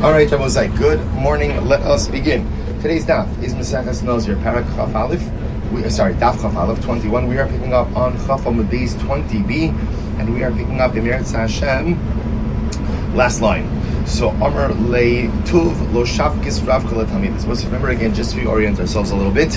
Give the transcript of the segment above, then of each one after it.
All right, Rabbi, good morning. Let us begin. Today's daf is Maseches Nazir, Parak Chaf Aleph. Daf Chaf Aleph 21. We are picking up on Chaf Amud Beis 20b, and we are picking up in Meretz Hashem. Last line. So Amar Le Tuv Lo Shavkis Rav Kol Tamid. Let's remember again, just to reorient ourselves a little bit.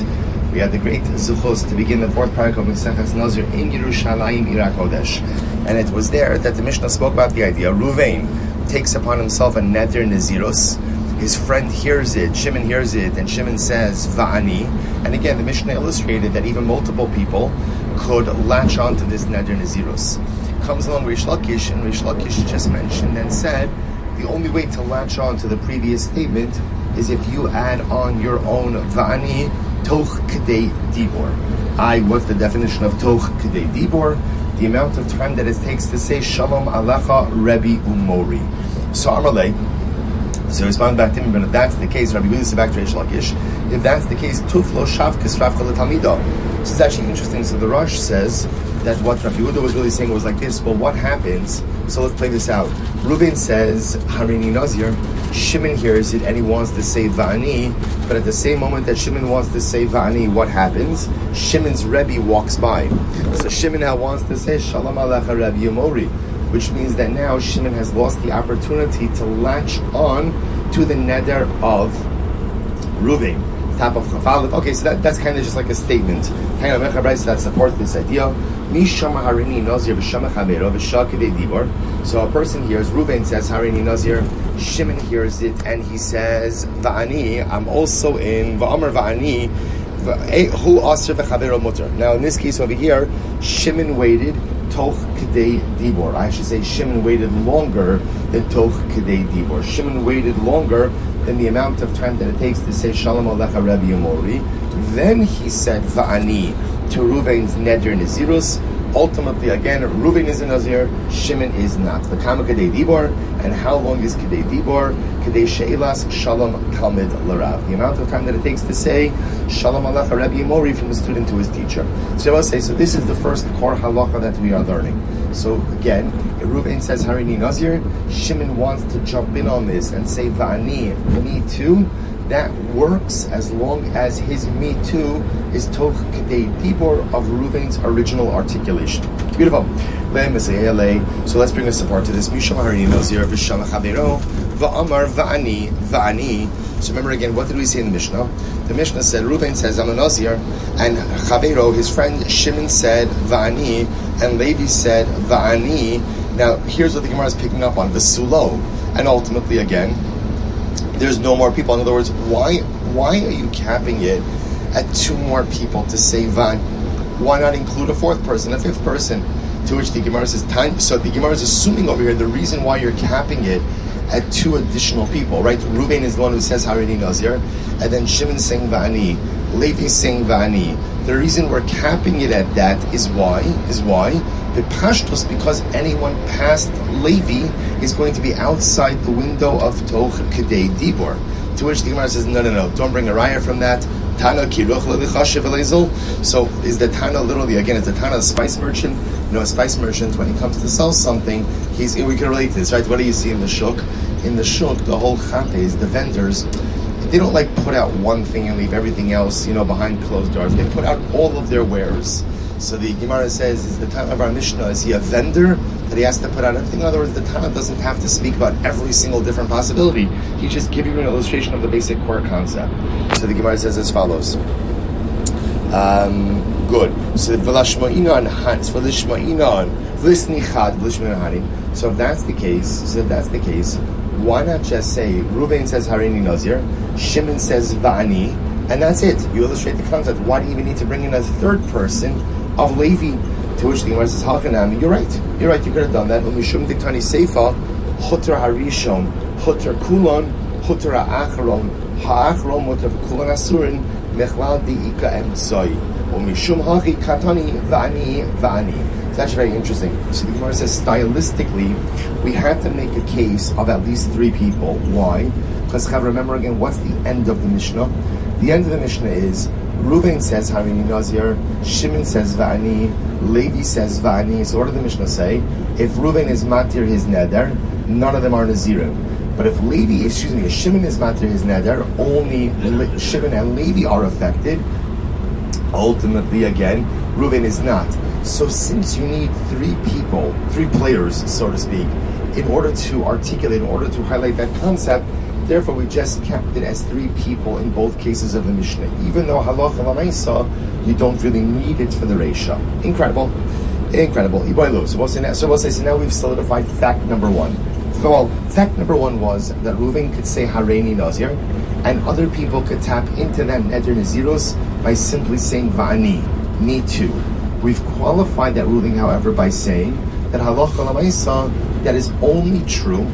We had the great zuchos to begin the fourth parak of Maseches Nazir in Yerushalayim Ira Kodesh, and it was there that the Mishnah spoke about the idea. Ruvain takes upon himself a neder nazirus. His friend hears it, Shimon hears it, and Shimon says va'ani. And again, the Mishnah illustrated that even multiple people could latch on to this neder nazirus. Comes along Rish Lakish, and Rish Lakish just mentioned and said the only way to latch on to the previous statement is if you add on your own va'ani toch k'dei dibor. What's the definition of toch k'dei dibor? The amount of time that it takes to say Shalom Alecha Rebbe Umori. So Amalei, so respond back to him, but if that's the case, Rabbi Shmuel back to Rish Lakish. If that's the case, Tuflo Shavkis Rav Kol Talmido. This is actually interesting. So the Rosh says that what Rabbi Yehuda was really saying was like this. Well, what happens? So let's play this out. Reuben says Harini Nazir. Shimon hears it and he wants to say Va'ani, but at the same moment that Shimon wants to say Va'ani, what happens? Shimon's Rebbe walks by. So Shimon now wants to say Shalom Alecha Rebbe Yomori, which means that now Shimon has lost the opportunity to latch on to the neder of Reuven. Top of Chafal. Okay, so that's kind of just like a statement. That supports this idea. So a person hears, Reuven says Harini Nazir, Shimon hears it, and he says Va'ani, I'm also in Va'amar Va'ani, Hu Asr V'Chavero Mutter. Now in this case over here, Shimon waited Toch K'dei Dibor. I should say Shimon waited longer than Toch K'dei Dibor. Shimon waited longer than the amount of time that it takes to say Shalom Alecha Rebbe Yomori. Then he said Va'ani to Reuven's neder nazirus. Ultimately, again, Reuven is a nazir, Shimon is not. The Kama K'dei Dibor, and how long is K'dei Dibor? K'dei She'ilas Shalom Talmid L'Rav. The amount of time that it takes to say Shalom Alecha Rebbe Yomori from the student to his teacher. So I will say, so this is the first core halacha that we are learning. So again, Reuven says Harini Nazir, Shimon wants to jump in on this and say Va'ani, me too. That works as long as his me too is toch k'dei dibor of Reuven's original articulation. Beautiful. So let's bring a support to this. Misham Harini Nazir v'sham chavero va'amar va'ani va'ani. So remember again, what did we say in the Mishnah? The Mishnah said Reuven says I'm a Nazir, and chavero, his friend Shimon, said va'ani, and Levi said va'ani. Now here's what the Gemara is picking up on, the sulo, and ultimately again, there's no more people. In other words, why are you capping it at two more people to say van? Why not include a fourth person, a fifth person? To which the Gemara says time. So the Gemara is assuming over here the reason why you're capping it at two additional people, right? Reuven is the one who says Harini Nazir, and then Shimon saying Va'ani, Levi saying Va'ani. The reason we're capping it at that is why? The pashtos, because anyone past Levi is going to be outside the window of Toch K'dei Dibor. To which the Gemara says, no, don't bring a raya from that. Tana kiruch levichashiv elezel. So is the Tana literally, again, is the Tana a spice merchant? A spice merchant, when he comes to sell something, we can relate to this, right? What do you see in the shuk? In the shuk, the whole chapes, the vendors, they don't put out one thing and leave everything else, behind closed doors. They put out all of their wares. So the Gemara says, is the time of our Mishnah, is he a vendor that he has to put out everything? In other words, the Tana doesn't have to speak about every single different possibility. He's just giving you an illustration of the basic core concept. So the Gemara says as follows. Good. So if that's the case, why not just say Reuven says Harini Nazir, Shimon says Va'ani, and that's it. You illustrate the concept. Why do you even need to bring in a third person of Levi? To which the Gemara says, Halchanami, you're right, you could have done that. Umishum diktani seifa, chutra harishon, chutra kulon, chutra acharon, ha'acharon mutar kulon asurin, mechlal di'ika emtsoi. Umishum hachi katani va'ani. It's actually very interesting. So the Gemara says, stylistically, we have to make a case of at least three people. Why? Because remember again, what's the end of the Mishnah? The end of the Mishnah is Reuven says Harini Nazir, Shimon says Va'ani, Levi says Va'ani. So what did the Mishnah say? If Reuven is matir his neder, none of them are Nazirim. But if Shimon is matter his neder, only Shimon and Levi are affected. Ultimately, again, Reuven is not. So since you need three players, so to speak, in order to articulate, in order to highlight that concept, therefore we just kept it as three people in both cases of the Mishnah. Even though halacha l'maisa, you don't really need it for the Reisha. Incredible. So we'll say, so now we've solidified fact number one. So fact number one was that Reuven could say Hareini Nazir, and other people could tap into that Neder Naziros by simply saying Va'ani, me too. We've qualified that ruling, however, by saying that halacha l'maisa, that is only true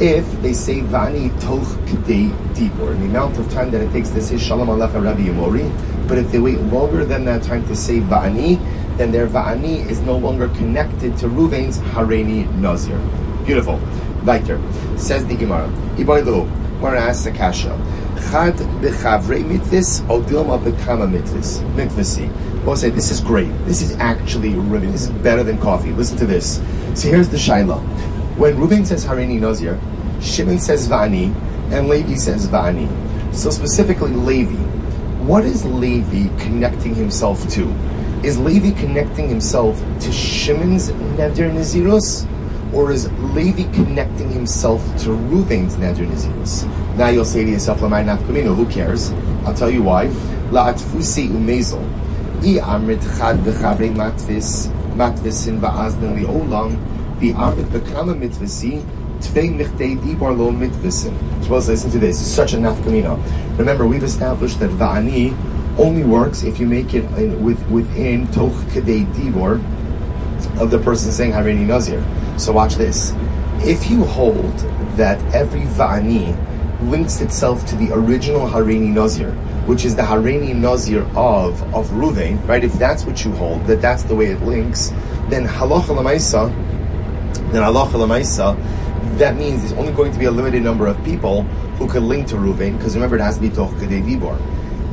if they say Va'ani toch k'dei dibur, the amount of time that it takes to say Shalom Alecha Rabbi Yomi. But if they wait longer than that time to say Va'ani, then their Va'ani is no longer connected to Reuven's Hareini Nazir. Beautiful. Weiter. Says the Gemara. Ibaylu, where asks the Kasha. Chad b'chavrei mitzvahs or dilma b'kama mitzvahsi. We'll say, this is great. This is actually Reuven. This is better than coffee. Listen to this. So here's the Shaila. When Reuven says Hareini Nazir, Shimon says Va'ani, and Levi says Va'ani. So specifically Levi. What is Levi connecting himself to? Is Levi connecting himself to Shimon's Neder Naziros? Or is Levi connecting himself to Reuven's Neder Naziros? Now you'll say to yourself, who cares? I'll tell you why. La'atfusi umezel. I amrit chad b'chavrei matvisin va'azden li'olam. The amrit b'kama mitvisi. Tvei michtei dibor lo mitvisin. Suppose listen to this. It's such a nafkamina. Remember, we've established that Va'ani only works if you make it within toch kedei dibor of the person saying Hareini Nazir. So watch this. If you hold that every Va'ani links itself to the original Hareini Nazir, which is the Hareini Nazir of Reuven, right? If that's what you hold, that's the way it links, then halacha l'maisa, that means there's only going to be a limited number of people who could link to Reuven, because remember, it has to be toch kedei dibor.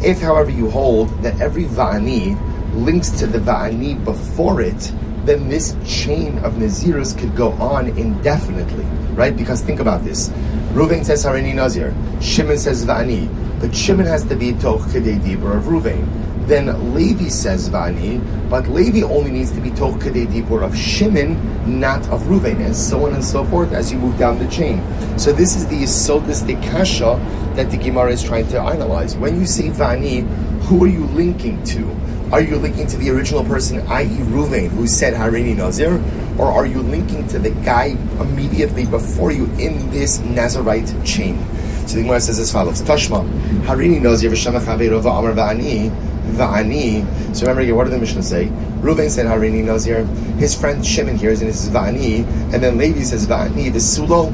If, however, you hold that every Va'ani links to the Va'ani before it, then this chain of Nazirus could go on indefinitely, right? Because think about this. Reuven says Hareini Nazir, Shimon says Va'ani, but Shimon has to be toch kedei dibur of Reuven. Then Levi says Va'ani, but Levi only needs to be toch kedei dibur of Shimon, not of Reuven, and so on and so forth as you move down the chain. So this is the yesodistic kasha that the Gemara is trying to analyze. When you say Va'ani, who are you linking to? Are you linking to the original person, i.e. Reuven, who said Hareini Nazir? Or are you linking to the guy immediately before you in this Nazirite chain? So the Gemara says as follows. Tashma, Hareini Nazir v'shama chaveiro v'amar Va'ani. So remember again, what did the Mishnah say? Reuven said Hareini Nazir. His friend Shimon hears and it says Va'ani. And then Levi says Va'ani v'sulo.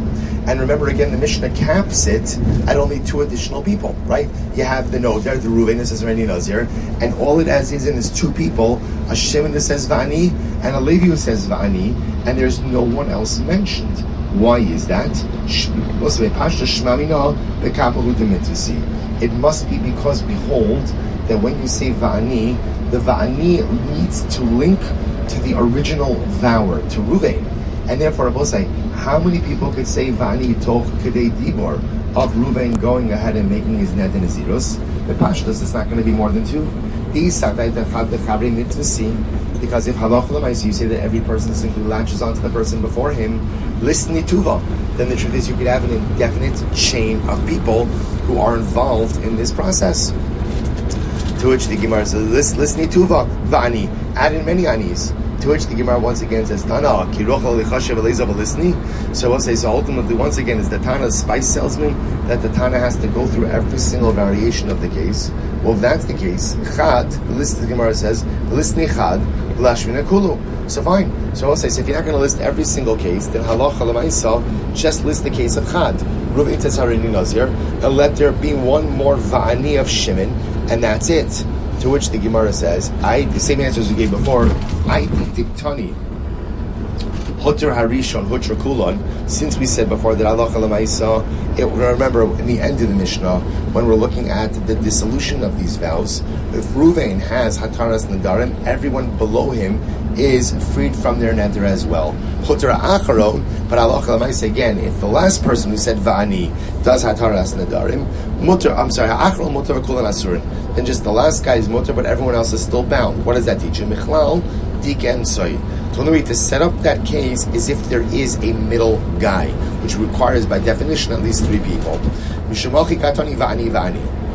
And remember again, the Mishnah caps it at only two additional people, right? You have the note there, the Reuven that says Hareini Nazir, and all it has is two people, a Shimon that says Va'ani, and a Levi who says Va'ani, and there's no one else mentioned. Why is that? It must be because, behold, that when you say Va'ani, the Va'ani needs to link to the original vower, to Reuven. And therefore, I will say, how many people could say Va'ani toch kedei dibor of Reuven going ahead and making his net and his zeros? The pashtus is not going to be more than two. Because if halacha l'maisa, you say that every person simply latches onto the person before him, listen tuva, then the truth is you could have an indefinite chain of people who are involved in this process. To which the Gemara says, listen tuva, Va'ani, add in many anis. To which the Gemara once again says, Tana, so we'll say, so ultimately, once again, is the Tana a spice salesman that the Tana has to go through every single variation of the case? Well, if that's the case, Chad, the Gemara says, listen Chad, Lashmina Kulu. So fine. So we'll say, so if you're not going to list every single case, then halacha l'maisa, just list the case of Chad. Reuven says Hareini Nazir, and let there be one more Va'ani of Shimon, and that's it. To which the Gemara says, the same answer as we gave before, I diktani, Hutter Harishon, Hutter Kulon, since we said before that Allah Lamaisa, remember in the end of the Mishnah, when we're looking at the dissolution of these vows, if Reuven has Hataras Nadarim, everyone below him is freed from their neder as well. Hutter Acharon, But halacha l'maisa again, if the last person who said va'ani does hataras nedarim, ha'achron mutar v'kulan asurin, then just the last guy is mutar, but everyone else is still bound. What does that teach you? Michlal diken soy. The only way to set up that case is if there is a middle guy, which requires by definition at least 3 people.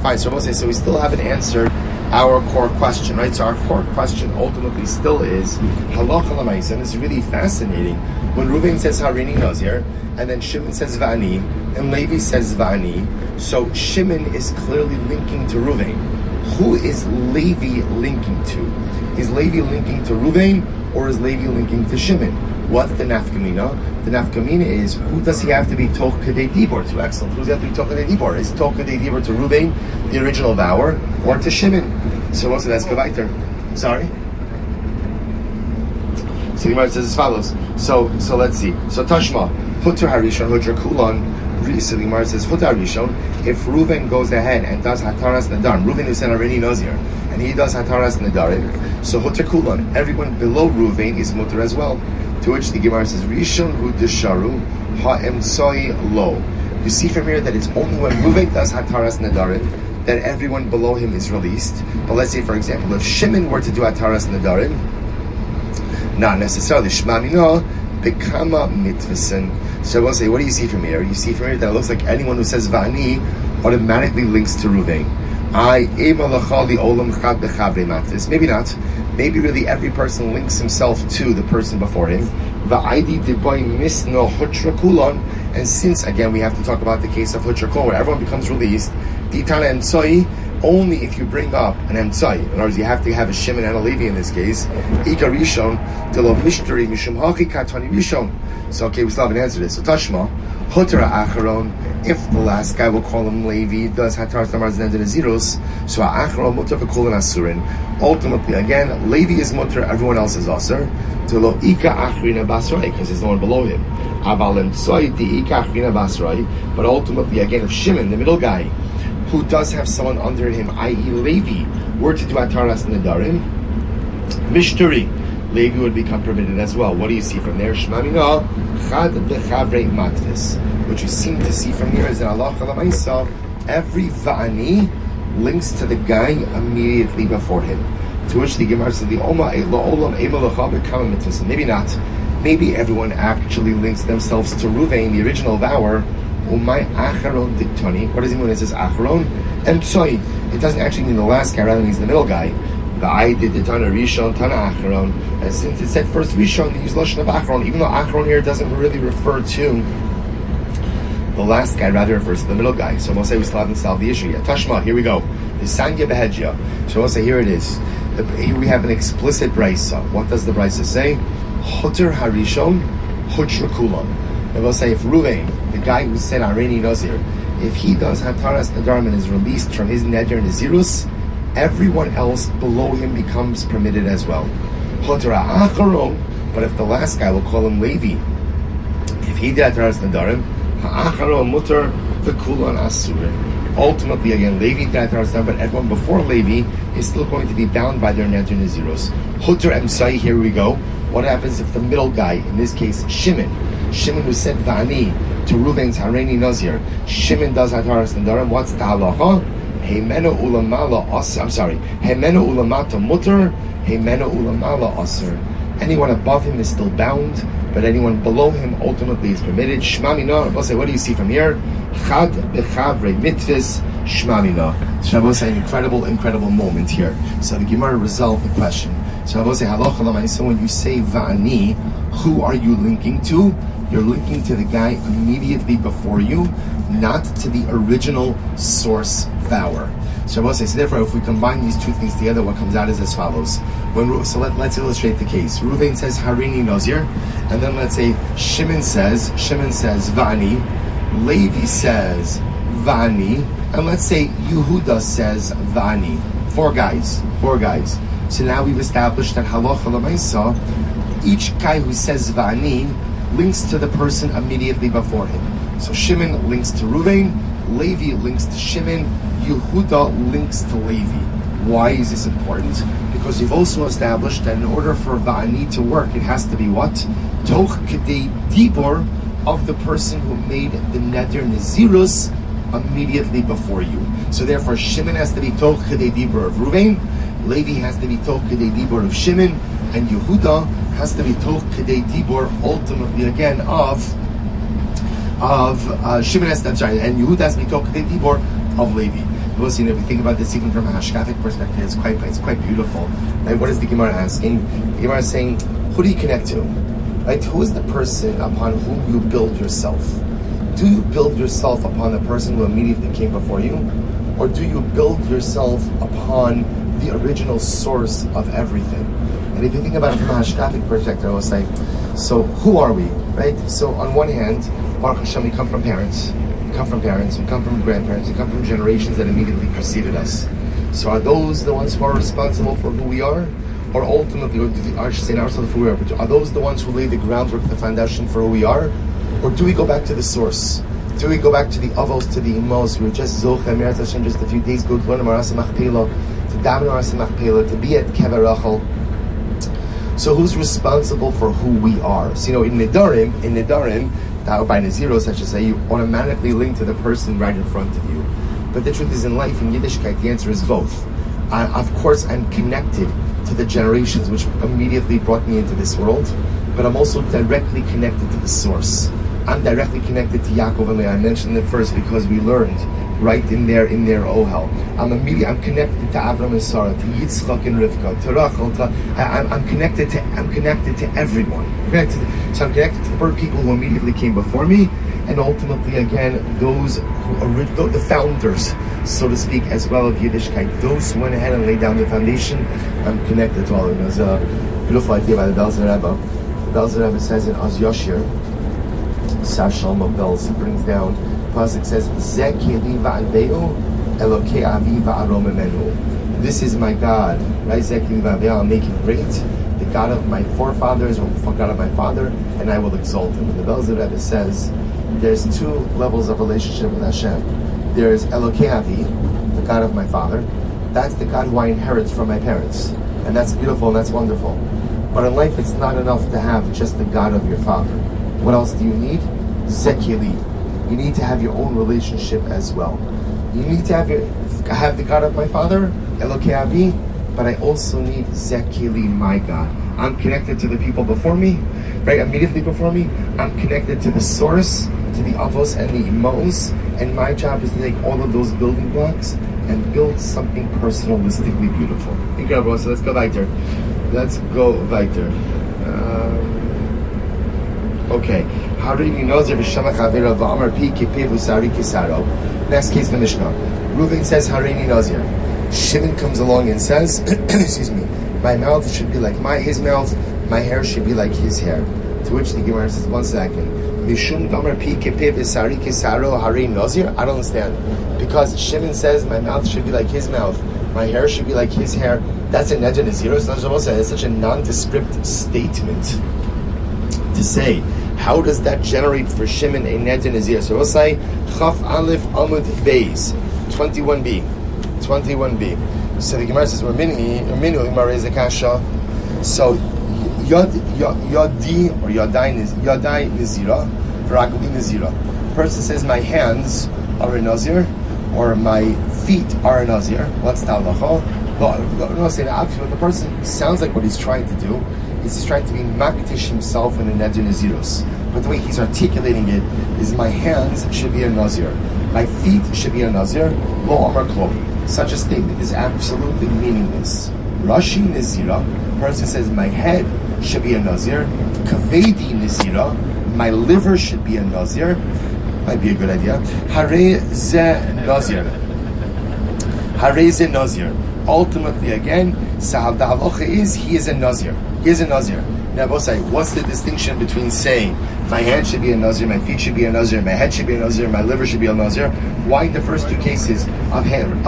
Fine, so we still haven't answered our core question, right? So our core question ultimately still is halacha l'maisa, and this is really fascinating. When Reuven says Harini Nazir, and then Shimon says Va'ani, and Levi says Va'ani, so Shimon is clearly linking to Reuven. Who is Levi linking to? Is Levi linking to Reuven, or is Levi linking to Shimon? What's the nafkamina? The nafkamina is, who does he have to be Toch Kedei Dibor to? Excellent. Who does he have to be Toch Kedei Dibor? Is Toch Kedei Dibor to Reuven, the original vower, or to Shimon? So what's that's Kavaiter? Sorry? So the Gemara says as follows. So let's see. So Tashma, Hutter Harishon, Hutter Kulon. So the Gemara says Hutter Harishon. If Reuven goes ahead and does Hataras Nadarim, Reuven who said already Nazir, and he does Hataras Nadarim, so Hutter Kulon, everyone below Reuven is Mutter as well. To which the Gemara says Rishon Hu Desharu Ha'emtsoi Lo. You see from here that it's only when Reuven does Hataras Nadarim that everyone below him is released. But let's say, for example, if Shimon were to do Hataras Nadarim, not necessarily Shmamino, Bekama Mitvasin. So I will say, what do you see from here? You see from here that it looks like anyone who says Va'ani automatically links to Reuven. Maybe not. Maybe really every person links himself to the person before him. And since, again, we have to talk about the case of Hutra Kulon, where everyone becomes released, Ditana and Tsoi, only if you bring up an Emtsai. In other words, you have to have a Shimon and a Levi in this case. Ika Rishon, Delo Mishtari, Mishum Haki Katani Rishon. So, okay, we still haven't answered this. So, Tashma, Hotara Acharon, if the last guy, will call him Levi, does Hatar Tamar Zend and Azirus, so Acharon Mutar V'Kulan Asurin. Ultimately, again, Levi is Mutar, everyone else is Asur. Delo Ika Achrina Basrai, because there's no one below him. Aval Emtsai, Di Ika Achrina Basrai. But ultimately, again, if Shimon, the middle guy, who does have someone under him, i.e. Levi, were to do Ataras Nedarim, Mishturi, Levi would become permitted as well. What do you see from there? Shmamina, Chad Bechavrei Matvis. What you seem to see from here is that Allah Chalamaisa, every Va'ani links to the guy immediately before him. To which the Gemara says, maybe not. Maybe everyone actually links themselves to Reuven, the original vower. Umay acharon diktoni. What does it mean when it says acharon? Emtsoi. It doesn't actually mean the last guy, rather than he's the middle guy. The I did the Tana Rishon, Tana Acharon. And since it said first Rishon, they use Lashon of Acharon, even though Acharon here doesn't really refer to the last guy, rather refers to the middle guy. So we'll say we still haven't solved the issue yet. Tashma, here we go. The Sanya Behedja. So we'll say here it is. Here we have an explicit brisa. What does the brisa say? Hutter Harishon, Hutra Kulon. And we'll say if Reuven, the guy who said Harini Nazir, if he does Hataras Nadarim and is released from his Neder and Nazirus, everyone else below him becomes permitted as well. Hotara Acharon, but if the last guy, we'll call him Levi, if he did Hataras Nadarim, Ha'acharon Mutar V'Kulon Asur. Ultimately, again, Levi did Hataras Nadarim, but everyone before Levi is still going to be bound by their Neder and Nazirus. Hotar Emsai, here we go. What happens if the middle guy, in this case Shimon who said Va'ani to Reuven's Harini Nazir, Shimon does Hataras Nadarim, what's the halacha? Heimenu ulamala asr. Heimenu ulamata mutar, heimenu ulamala asr. Anyone above him is still bound, but anyone below him ultimately is permitted. Shmamina. We'll say, what do you see from here? Chad bechavre mitvis shmamina. So I will say an incredible moment here. So the Gemara resolved the question. So I will say halacha l'maisa, when you say Va'ani, who are you linking to? You're linking to the guy immediately before you, not to the original source vower. So I will say, so therefore, if we combine these two things together, what comes out is as follows. Let's illustrate the case. Reuven says Harini Nazir, and then let's say Shimon says Va'ani, Levi says Va'ani, and let's say Yehuda says Va'ani. Four guys. So now we've established that halacha l'maisa, each guy who says Va'ani links to the person immediately before him. So Shimon links to Reuven, Levi links to Shimon, Yehuda links to Levi. Why is this important? Because we've also established that in order for Va'ani to work, it has to be what? Toch Kedei Dibor of the person who made the Neder Nazirus immediately before you. So therefore, Shimon has to be Toch Kedei Dibur of Ruvain, Levi has to be Toch Kedei Dibur of Shimon, and Yehuda has to be Toch Kedei Dibur ultimately again of Shimon has to, I'm sorry, and Yehuda has to be Toch Kedei Dibur of Levi. Listen, if we think about this even from a hashkafic perspective, it's quite beautiful. Right? What is the Gemara asking? The Gemara is saying, who do you connect to? Right? Who is the person upon whom you build yourself? Do you build yourself upon the person who immediately came before you? Or do you build yourself upon the original source of everything? And if you think about it from a hashkafic perspective, I will say, so who are we? Right? So on one hand, Baruch Hashem, we come from parents. We come from grandparents, we come from generations that immediately preceded us. So are those the ones who are responsible for who we are? Or ultimately, I should say not responsible for who we are, but are those the ones who lay the groundwork, the foundation for who we are? Or do we go back to the source? Do we go back to the avos, to the imos? We were just Zochem, Meretz Hashem, just a few days ago to learn Marasa Machpelah, to daven Marasa Machpelah, to be at Kever Rachel. So who's responsible for who we are? So in Nedarim, by Naziros, I should say, you automatically link to the person right in front of you. But the truth is, in life, in Yiddishkeit, the answer is both. Of course, I'm connected to the generations which immediately brought me into this world, but I'm also directly connected to the source. I'm directly connected to Yaakov and Leah. I mentioned it first because we learned right in their Ohel. I'm connected to Avram and Sarah, to Yitzchak and Rivka, to Rachel. I'm connected to everyone. So I'm connected to the people who immediately came before me, and ultimately again those who the founders, so to speak, as well of Yiddishkeit. Those who went ahead and laid down the foundation. I'm connected to all of them. There's a beautiful idea by the Belzer Rebbe. The Belzer Rebbe says in Az Yoshir, Sar Shalom of Belz, he brings down. Pasuk says, this is my God, right? I'll make him great, the God of my forefathers, or God of my father, and I will exalt him. And the Belzer Rebbe says, there's two levels of relationship with Hashem. There's Elokei Avi, the God of my father. That's the God who I inherit from my parents. And that's beautiful and that's wonderful. But in life, it's not enough to have just the God of your father. What else do you need? Zekili. You need to have your own relationship as well. You need to have the God of my father, Elokei Avi, but I also need Zekili, my God. I'm connected to the people before me, right? Immediately before me. I'm connected to the source, to the avos and the imos, and my job is to take all of those building blocks and build something personalistically beautiful. Incredible. So let's go weiter. Okay. Next case in the Mishnah. Reuven says, Hareini Nazir. Shimon comes along and says, excuse me, my mouth should be like his mouth, my hair should be like his hair. To which the Gemara says, 1 second. Mishum Damar Pi Kepe Vesari Kesaro Hareini Nazir? I don't understand. Because Shimon says, my mouth should be like his mouth, my hair should be like his hair. That's a Neder Nazir. It's such a nondescript statement to say. How does that generate for Shimon a Neder Nazir? So we'll say Chaf Aleph Amud Beis 21b. So the Gemara says we're minu Gemara is a kasha. So Yadi or Yadai Nazira, Ragli Nazira. The person says my hands are a Nazir or my feet are a Nazir. What's the halacha? No, say the the person sounds like what he's trying to do. He's trying to be makdish himself in a Neder Nazirus. But the way he's articulating it is my hands should be a Nazir. My feet should be a Nazir. Lo Amar Klo. Such a statement is absolutely meaningless. Rashi Nazira, person says my head should be a Nazir. Kavedi Nazira, my liver should be a Nazir. Might be a good idea. Hare ze Nazir. Hare ze Nazir. Ultimately, again, Sahal the halacha is he is a Nazir. He is a Nazir. Now, both say, what's the distinction between saying my hand should be a Nazir, my feet should be a Nazir, my head should be a Nazir, my liver should be a Nazir? Why in the first two cases of hand?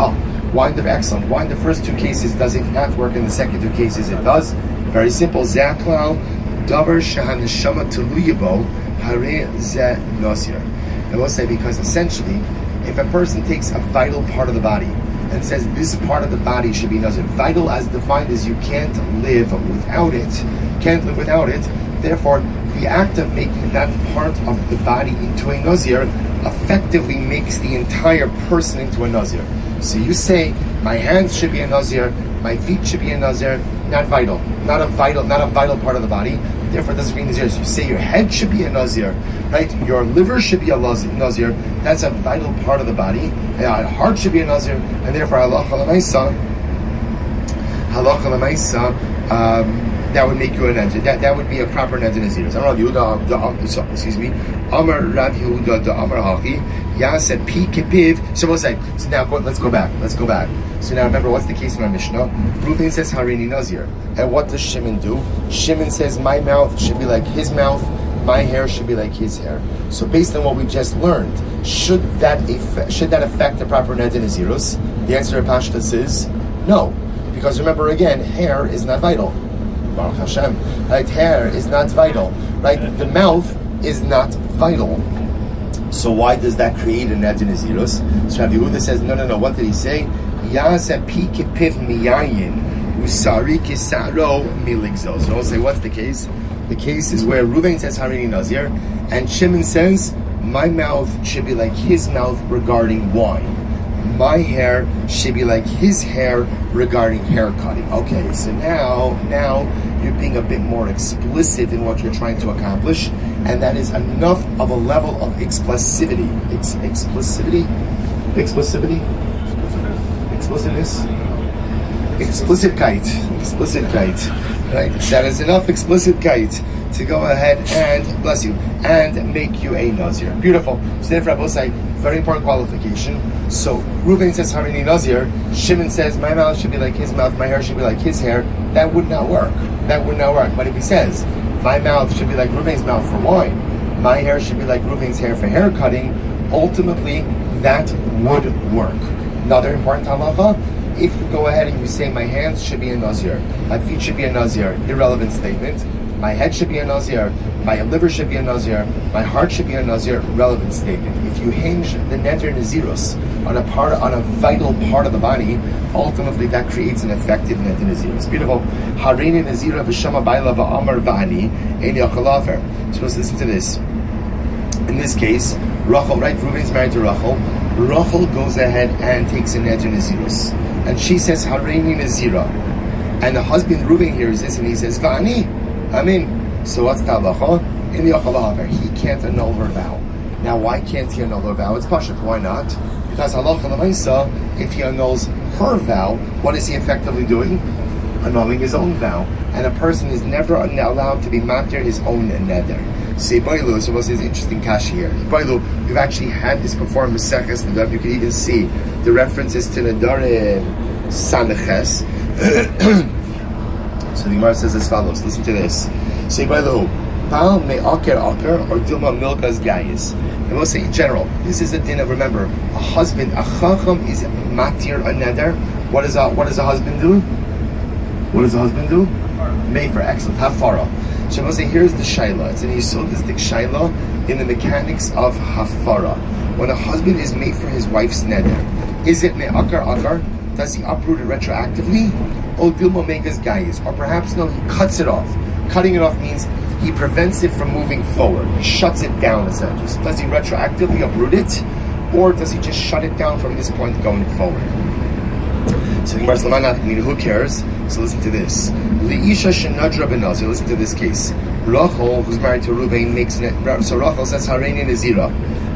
Why in the excellent? Why in the first two cases does it not work? In the second two cases, it does. Very simple. Zaklal davar shahaneshama teluyabo hare ze Nazir. I will say because essentially, if a person takes a vital part of the body and says this part of the body should be Nazir, vital as defined as you can't live without it, Therefore, the act of making that part of the body into a Nazir effectively makes the entire person into a Nazir. So you say, my hands should be a Nazir, my feet should be a Nazir, not a vital part of the body. Therefore, it doesn't mean Nazir. So you say your head should be a Nazir, right? Your liver should be a Nazir. That's a vital part of the body. Your heart should be a Nazir, and therefore, halacha l'maisa, that would make you a Nazir. That would be a proper Nazir. Excuse me. Amar Rav Yehuda da Amar Hachi Yaseh Pi Kepiv. So we'll say. So now let's go back. So now remember, what's the case in our Mishnah? Reuven says Harini Nazir, and what does Shimon do? Shimon says my mouth should be like his mouth, my hair should be like his hair. So based on what we just learned, should that affect the proper Neder Nazirus? The answer to Pashtas is no, because remember again, hair is not vital. Baruch Hashem, right? Hair is not vital, right? The mouth is not vital. So why does that create a Neder Nazirus? So Rabbi Yehuda says no. What did he say? Yaseh pi kepiv miyayin usari kisaro miligzo. So I'll say, what's the case? The case is where Reuven says Harini Nazir, and Shimon says my mouth should be like his mouth regarding wine. My hair should be like his hair regarding hair cutting. Okay, so now you're being a bit more explicit in what you're trying to accomplish, and that is enough of a level of explicitity. Explicitkeit. Right? That is enough explicitkeit to go ahead and, bless you, and make you a Nazir. Beautiful. So therefore, I will say, very important qualification. So Reuven says Harini Nazir, Shimon says my mouth should be like his mouth, my hair should be like his hair. That would not work. But if he says my mouth should be like Reuven's mouth for wine, my hair should be like Reuven's hair for hair cutting, ultimately that would work. Another important halacha: if you go ahead and you say my hands should be a Nazir, my feet should be a Nazir, irrelevant statement. My head should be a Nazir, my liver should be a Nazir, my heart should be a Nazir, relevant statement. If you hinge the Neder Nazirus on a vital part of the body, ultimately that creates an effective Neder Nazirus. Beautiful. Harini Nazira v'shama baila v'amar v'ani ein Yarchei. So let's listen to this. In this case, Rachel, right? Reuven's married to Rachel. Rachel goes ahead and takes a Neder Nazirus, and she says Harini Nazira, and the husband Reuven hears this and he says V'ani. Amen. So what's the halacha? In the Kallah, he can't annul her vow. Now, why can't he annul her vow? It's pashut. Why not? Because halacha l'maisa, if he annuls her vow, what is he effectively doing? Annulling his own vow. And a person is never allowed to be matir his own neder. See, Bailu, so what's this interesting kashi here? Bailu, we've actually had this before in Maseches Nedarim. You can even see the references to Nedarim Saneches. So the Gemara says as follows. Listen to this. Say by the who? Baal me'aker aker or dilma milkas gayis. And we'll say in general, this is a din of, remember, a husband, a chacham is matir a neder. What does a husband do? Mefer, excellent. Hafara. So we'll say here's the shaila. It's an yisodistic shaila in the mechanics of hafara. When a husband is made for his wife's neder, is it me'aker aker? Does he uproot it retroactively? Or dilma megas gayis? Or perhaps no, he cuts it off. Cutting it off means he prevents it from moving forward. He shuts it down, essentially. Does he retroactively uproot it? Or does he just shut it down from this point going forward? So the Gemara says, who cares? So listen to this. Li'isha shenadra benazir. Listen to this case. Rachel, who's married to Reuven, makes it. So Rachel says, Hareini Nazira.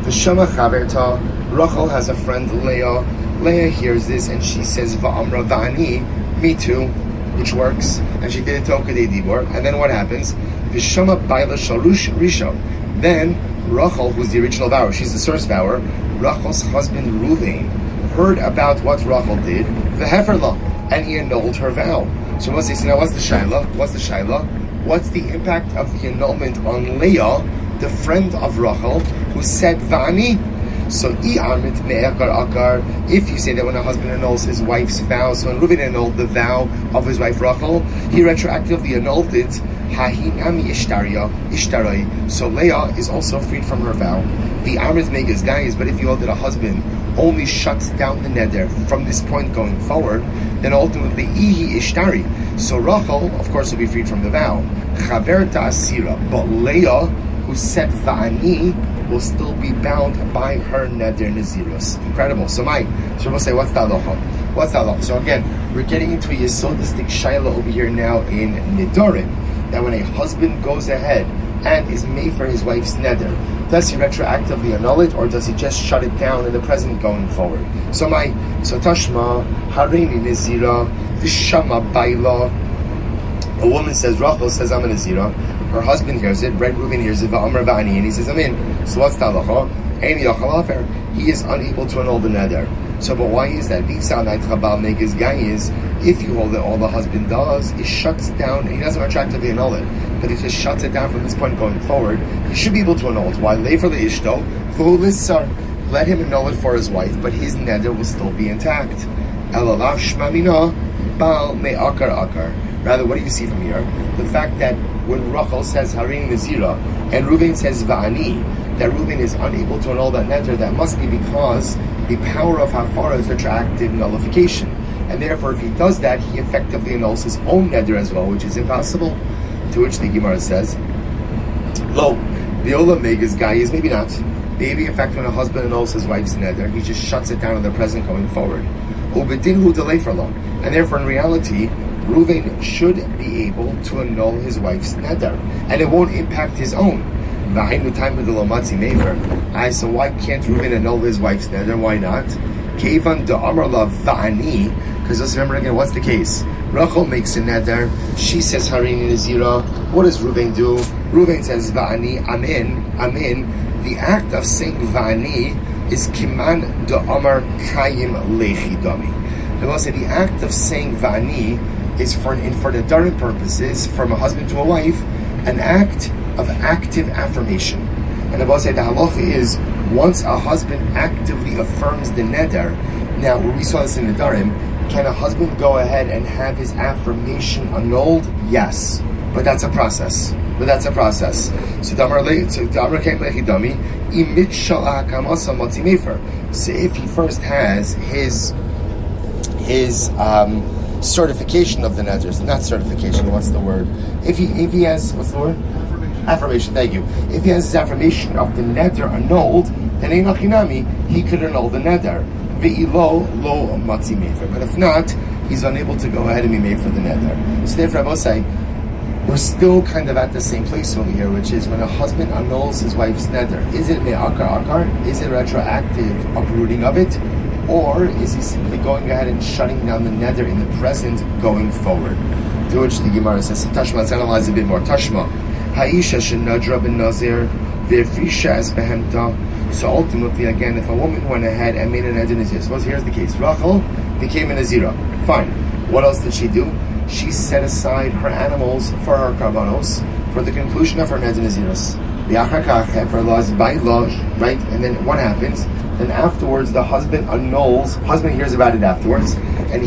V'shama chaverta. Rachel has a friend, Leah. Leah hears this and she says, Va'amra va'ani, me too, which works. And she did it to Okadei Dibor. And then what happens? V'shama baila sharush rishon. Then Rachel, who's the original vower, she's the source vower, Rachel's husband Reuven heard about what Rachel did, v'heferla, and he annulled her vow. So what's this? Now what's the shaila? What's the impact of the annulment on Leah, the friend of Rachel, who said Va'ani? So, if you say that when a husband annuls his wife's vow, so when Reuven annulled the vow of his wife Rachel, he retroactively annulled it Hahinami ishtarai. So Leah is also freed from her vow. The Amr's megas guys, but if you hold that a husband only shuts down the neder from this point going forward, then ultimately ihi ishtari. So Rachel, of course, will be freed from the vow. Chaverta asira, but Leah, who said va'ani, will still be bound by her neder nazirus. Incredible. So we'll say, what's the halacha? What's the halacha? So again, we're getting into a yesodistic shaila over here now in Nidorim, that when a husband goes ahead and is made for his wife's neder, does he retroactively annul it, or does he just shut it down in the present going forward? So Tashma, Harini Nazira, Vishama Baila. A woman says, Rachel says, I'm a Nazira. Her husband hears it, Red Reuben hears it, Va'amar Va'ani, and he says, I'm in. So what's the halacha? He is unable to annul the neder. So, but why is that? If you hold it, all the husband does is shuts down, and he doesn't retroactively annul it, but he just shuts it down from this point going forward. He should be able to annul it. Why? Let him annul it for his wife, but his neder will still be intact. Rather, what do you see from here? The fact that when Rachel says Harin Nazira and Reuben says Va'ani, that Reuben is unable to annul that neder, that must be because the power of Hafara is retroactive nullification. And therefore, if he does that, he effectively annuls his own neder as well, which is impossible. To which the Gemara says, Lo, the Olam Megas guy is maybe not. Maybe, in fact, when a husband annuls his wife's neder, he just shuts it down in the present going forward. Ubedinhu delay for long. And therefore, in reality, Reuven should be able to annul his wife's neder, and it won't impact his own. So why can't Reuven annul his wife's neder? Why not? Because let's remember again, what's the case? Rachel makes a neder, she says Harini Nazira. What does Reuven do? Reuven says Va'ani, Amin. The act of saying Va'ani is Kiman Da'amar Kayim Lechi Dami. I will say the act of saying Va'ani is for the Dharam purposes, from a husband to a wife, an act of active affirmation. And I will say the halacha is, once a husband actively affirms the neder, now we saw this in the Dharam, can a husband go ahead and have his affirmation annulled? Yes. But that's a process. So if he first has his certification of the neder, not certification, what's the word? If he has, what's the word? Affirmation, thank you. If he has his affirmation of the neder annulled, then he could annul the neder. But if not, he's unable to go ahead and be made for the neder. So therefore I will say, we're still kind of at the same place over here, which is when a husband annuls his wife's neder, is it me'akar? Is it retroactive uprooting of it? Or is he simply going ahead and shutting down the neder in the present going forward? To which the Gemara says, Tashma, let's analyze a bit more. Tashma, Ha'isha shenadra ben Nazir, ve'frisha es behemta. So ultimately, again, if a woman went ahead and made a neder nazir, suppose here's the case, Rachel became a nazira. Fine. What else did she do? She set aside her animals for her karbanos for the conclusion of her neder naziros. Yarchei Kallah for laws by law, right? And then what happens? Then afterwards, the husband hears about it afterwards, and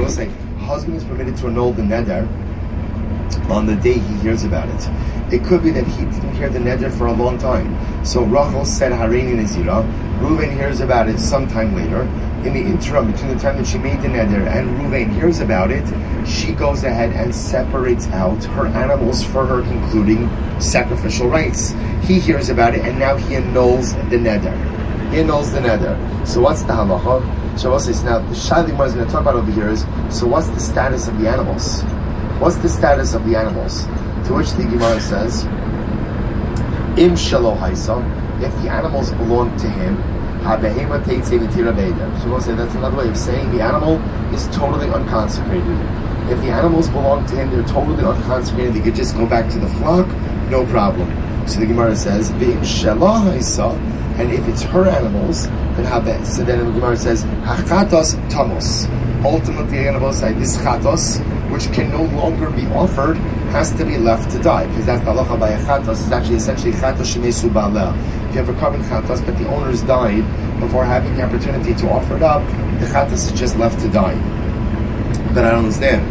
will say, husband is permitted to annul the neder on the day he hears about it. It could be that he didn't hear the neder for a long time. So Rachel said Harini Nazira. Reuven hears about it sometime later. In the interim, between the time that she made the neder and Reuven hears about it, she goes ahead and separates out her animals for her concluding sacrificial rites. He hears about it, and now he annuls the neder. So what's the halacha? So we'll say, now the Shaili Mar is going to talk about over here is, so what's the status of the animals? To which the Gemara says, Im shelo haisa, if the animals belong to him, habehema teitzei v'tira beider. So we'll say that's another way of saying the animal is totally unconsecrated. If the animals belong to him, they're totally unconsecrated, they could just go back to the flock, no problem. So the Gemara says, V'im shelo haisa, and if it's her animals, then so then the Gemara says, Hachatos tamos. Ultimately, the animals say, this chatos, which can no longer be offered, has to be left to die, because that's the halacha by a chatos. It's actually essentially chatos shemesu ba'aleh. If you have a carbon chatos, but the owners died before having the opportunity to offer it up, the chatos is just left to die. But I don't understand.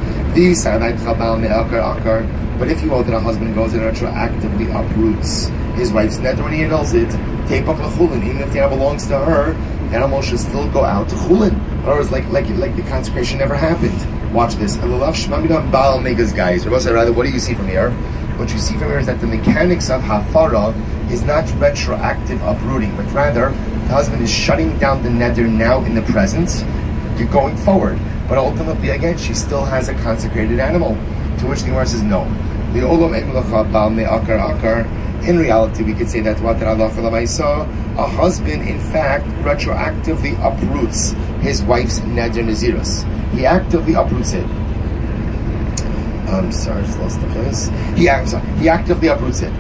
But if you hold that a husband goes and retroactively uproots his wife's neder when he annuls it, teipak lechulin, even if the animal belongs to her, the animal should still go out to chulin. In other words, like the consecration never happened. Watch this. Guys, rather, what do you see from here? What you see from here is that the mechanics of hafara is not retroactive uprooting, but rather the husband is shutting down the neder now in the present, going forward. But ultimately, again, she still has a consecrated animal. To which the Gemara says no. In reality, we could say that a husband, in fact, retroactively uproots his wife's neder nazirus. He actively uproots it. I'm sorry, I just lost the place. He actively uproots it.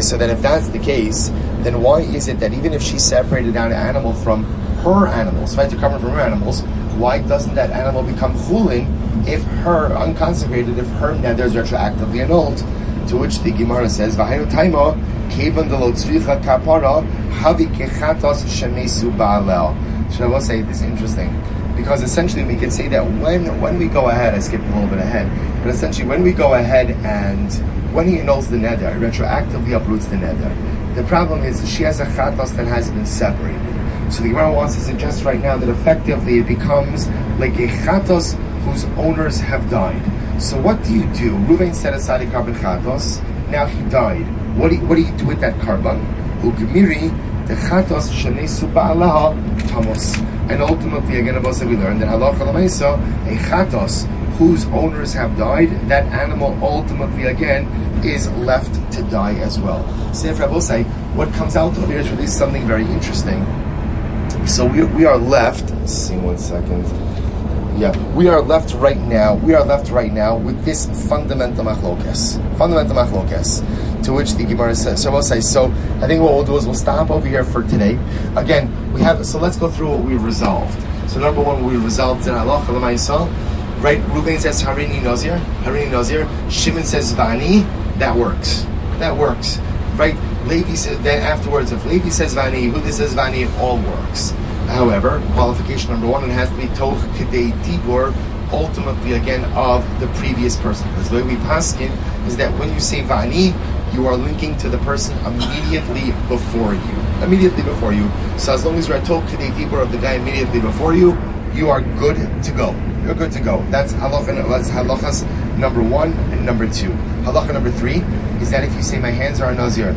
So then if that's the case, then why is it that even if she separated out an animal from her animals, right, to cover from her animals, why doesn't that animal become chulin if her unconsecrated, if her neder is retroactively annulled? To which the Gemara says, "V'hainu taima kevan delo tzricha kapara havi kechatos shemesu ba'alel." So I will say this is interesting because essentially we can say that when we go ahead, I skipped a little bit ahead, but essentially when we go ahead and when he annuls the neder, he retroactively uproots the neder. The problem is she has a chatos that has been separated. So the Gemara wants to suggest right now that effectively it becomes like a chatos whose owners have died. So what do you do? Reuven set aside a carbon chatos. Now he died. What do you do with that carbon? Ugemiri the chatos shenesu ba'alaha tamos. And ultimately, again, we learned that halacha l'maisa, a chatos whose owners have died, that animal ultimately again is left to die as well. So if I will say, what comes out of here is really something very interesting. So we are left. Let's see, 1 second. Yeah, we are left right now with this fundamental machlokes. To which the Gemara says. So I will say. So I think what we'll do is we'll stop over here for today. Again, we have. So let's go through what we resolved. So number one, we resolved in halacha l'maisa. Right, Reuven says Harini Nazir. Shimon says Vani. That works. Right. Levi says, then afterwards, if Levi says Vani, Yehuda says Vani, it all works. However, qualification number one, it has to be Toch Kedei Dibur, ultimately again of the previous person. Because the way we paskin is that when you say Vani, you are linking to the person immediately before you. So as long as you're at Toch Kedei Dibur of the guy immediately before you, you are good to go. You're good to go. That's halachas number one and number two. Halacha number three is that if you say my hands are a Nazir,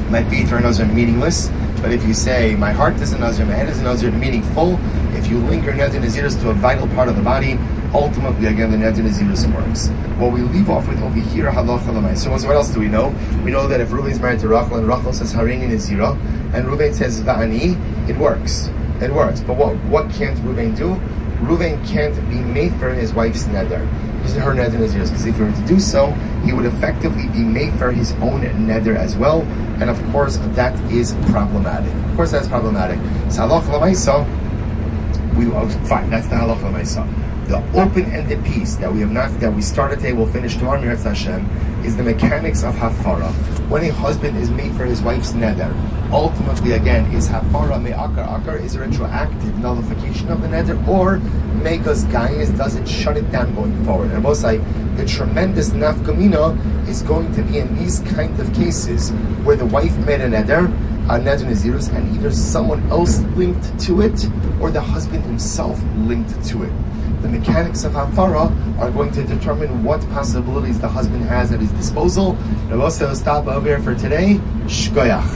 my feet are a Nazir, meaningless. But if you say my heart is a Nazir, my head is a Nazir, meaningful, if you link your neder nazirus to a vital part of the body, ultimately again the neder nazirus works. What we leave off with over here, halacha l'may. So what else do we know? We know that if Reuven is married to Rachel and Rachel says Harini Nazira, and Reuven says Va'ani, it works. But what can't Reuven do? Reuven can't be made for his wife's neder. Her neder nazirus, because if he were to do so, he would effectively be made for his own neder as well, and of course that is problematic. So halacha l'maisa, fine. That's the halacha l'maisa. The open-ended piece that we started today, we'll finish tomorrow, Mirat Hashem, is the mechanics of hafara. When a husband is made for his wife's neder, ultimately again is hafara me'akar. Akar is a retroactive nullification of the neder, or megas gayis doesn't shut it down going forward. And both say the tremendous nafkamina is going to be in these kind of cases where the wife made a neder nazirus, and either someone else linked to it or the husband himself linked to it. The mechanics of hafara are going to determine what possibilities the husband has at his disposal. And we'll also stop over here for today. Shkoyach.